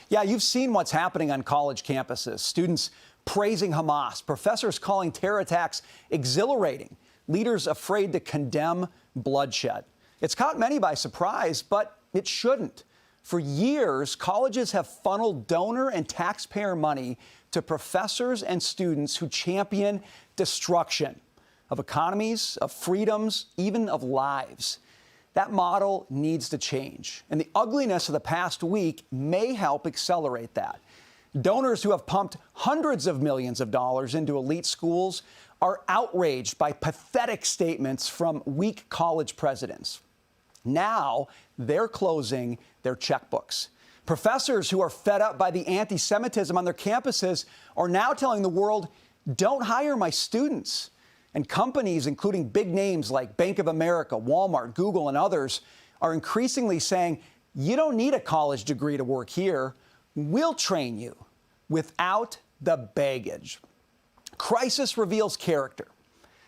Yeah, you've seen what's happening on college campuses. Students praising Hamas, professors calling terror attacks exhilarating, leaders afraid to condemn bloodshed. It's caught many by surprise, but it shouldn't. For years, colleges have funneled donor and taxpayer money to professors and students who champion destruction of economies, of freedoms, even of lives. That model needs to change, and the ugliness of the past week may help accelerate that. Donors who have pumped hundreds of millions of dollars into elite schools are outraged by pathetic statements from weak college presidents. Now they're closing their checkbooks. Professors who are fed up by the anti-Semitism on their campuses are now telling the world, don't hire my students. And companies, including big names like Bank of America, Walmart, Google, and others, are increasingly saying, you don't need a college degree to work here. We'll train you without the baggage. Crisis reveals character.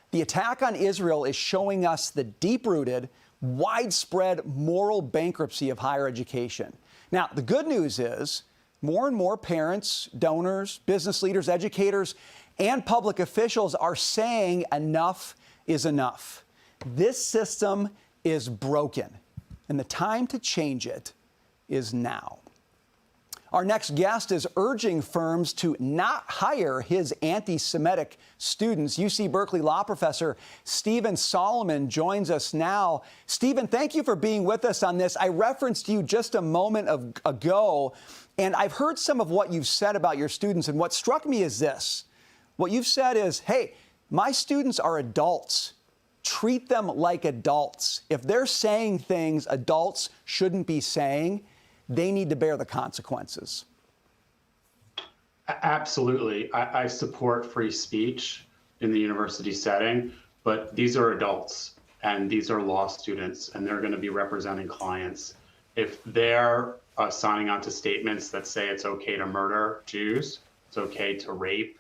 The attack on Israel is showing us the deep-rooted, widespread moral bankruptcy of higher education. Now, the good news is more and more parents, donors, business leaders, educators, and public officials are saying enough is enough. This system is broken, and the time to change it is now. Our next guest is urging firms to not hire his anti-Semitic students. UC Berkeley law professor Stephen Solomon joins us now. Stephen, thank you for being with us on this. I referenced you just a moment ago, and I've heard some of what you've said about your students, and what struck me is this. What you've said is, hey, my students are adults. Treat them like adults. If they're saying things adults shouldn't be saying, they need to bear the consequences. Absolutely. I support free speech in the university setting, but these are adults and these are law students, and they're going to be representing clients. If they're signing on to statements that say it's okay to murder Jews, it's okay to rape,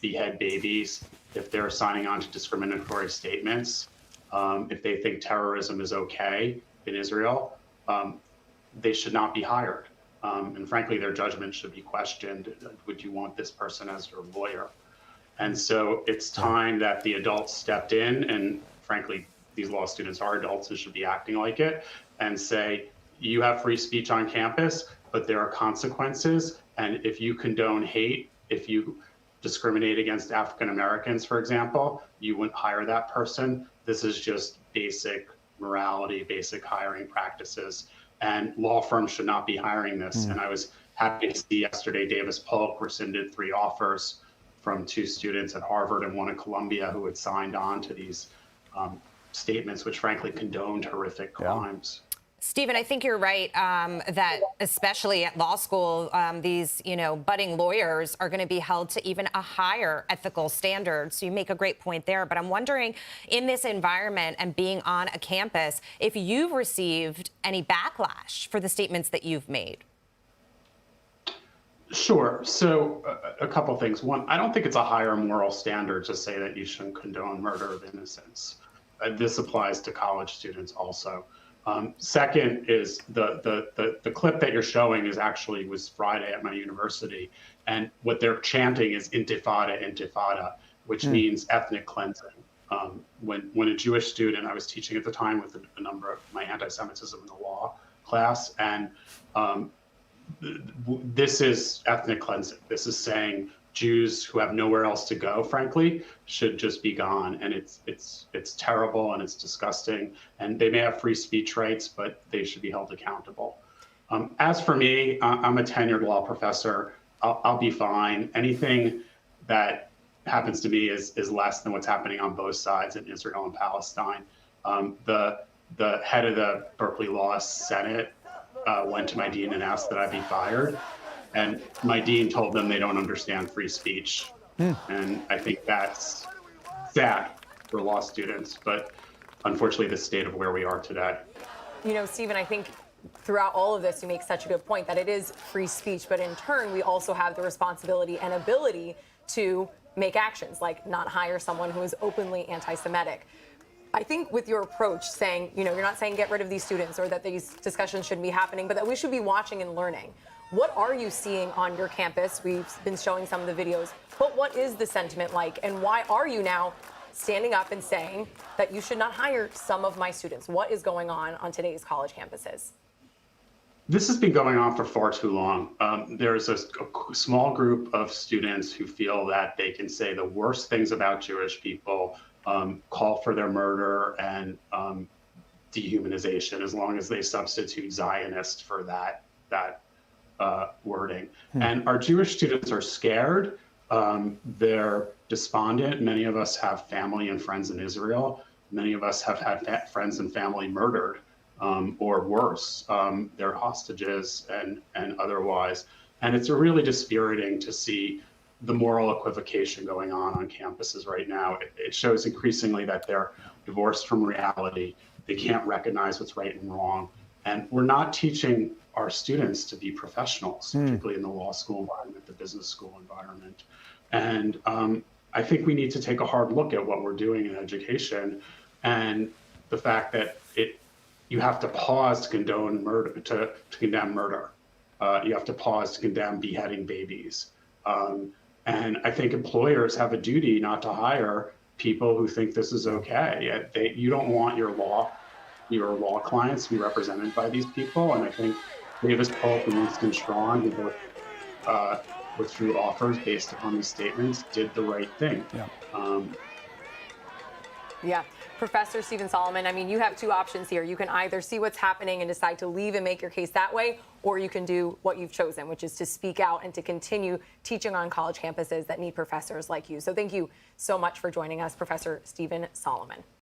behead babies, if they're signing on to discriminatory statements, if they think terrorism is okay in Israel, they should not be hired. And frankly, their judgment should be questioned. Would you want this person as your lawyer? And so it's time that the adults stepped in, and frankly, these law students are adults and should be acting like it, and say, you have free speech on campus, but there are consequences. And if you condone hate, if you discriminate against African Americans, for example, you wouldn't hire that person. This is just basic morality, basic hiring practices. And law firms should not be hiring this. And I was happy to see yesterday Davis Polk rescinded 3 offers from 2 students at Harvard and 1 at Columbia who had signed on to these statements, which frankly condoned horrific crimes. Stephen, I think you're right that especially at law school, these, budding lawyers are going to be held to even a higher ethical standard. So you make a great point there. But I'm wondering, in this environment and being on a campus, if you've received any backlash for the statements that you've made. Sure. So a couple things. One, I don't think it's a higher moral standard to say that you shouldn't condone murder of innocents. This applies to college students also. Second is the clip that you're showing was Friday at my university, and what they're chanting is intifada, intifada, which means ethnic cleansing. When a Jewish student, I was teaching at the time with a number of my anti-Semitism in the law class, and this is ethnic cleansing. This is saying Jews who have nowhere else to go, frankly, should just be gone. And it's terrible and it's disgusting. And they may have free speech rights, but they should be held accountable. As for me, I'm a tenured law professor. I'll be fine. Anything that happens to me is less than what's happening on both sides in Israel and Palestine. The head of the Berkeley Law Senate went to my dean and asked that I be fired. And my dean told them they don't understand free speech. And I think that's sad for law students, but unfortunately the state of where we are today. Stephen, I think throughout all of this, you make such a good point that it is free speech, but in turn, we also have the responsibility and ability to make actions, like not hire someone who is openly anti-Semitic. I think with your approach saying, you're not saying get rid of these students or that these discussions shouldn't be happening, but that we should be watching and learning. What are you seeing on your campus? We've been showing some of the videos, but what is the sentiment like? And why are you now standing up and saying that you should not hire some of my students? What is going on today's college campuses? This has been going on for far too long. There's a small group of students who feel that they can say the worst things about Jewish people, call for their murder and dehumanization, as long as they substitute Zionist for that wording. And our Jewish students are scared. They're despondent. Many of us have family and friends in Israel. Many of us have had friends and family murdered, or worse. They're hostages and otherwise. And it's really dispiriting to see the moral equivocation going on campuses right now. It shows increasingly that they're divorced from reality. They can't recognize what's right and wrong. And we're not teaching our students to be professionals, particularly in the law school environment, the business school environment. And I think we need to take a hard look at what we're doing in education, and the fact that you have to pause to condone murder, to condemn murder. You have to pause to condemn beheading babies. And I think employers have a duty not to hire people who think this is okay. You don't want your law clients to be represented by these people. And I think Davis Polk and Winston Strawn, who both withdrew offers based upon these statements, did the right thing. Yeah. Professor Stephen Solomon, I mean, you have two options here. You can either see what's happening and decide to leave and make your case that way, or you can do what you've chosen, which is to speak out and to continue teaching on college campuses that need professors like you. So thank you so much for joining us, Professor Stephen Solomon.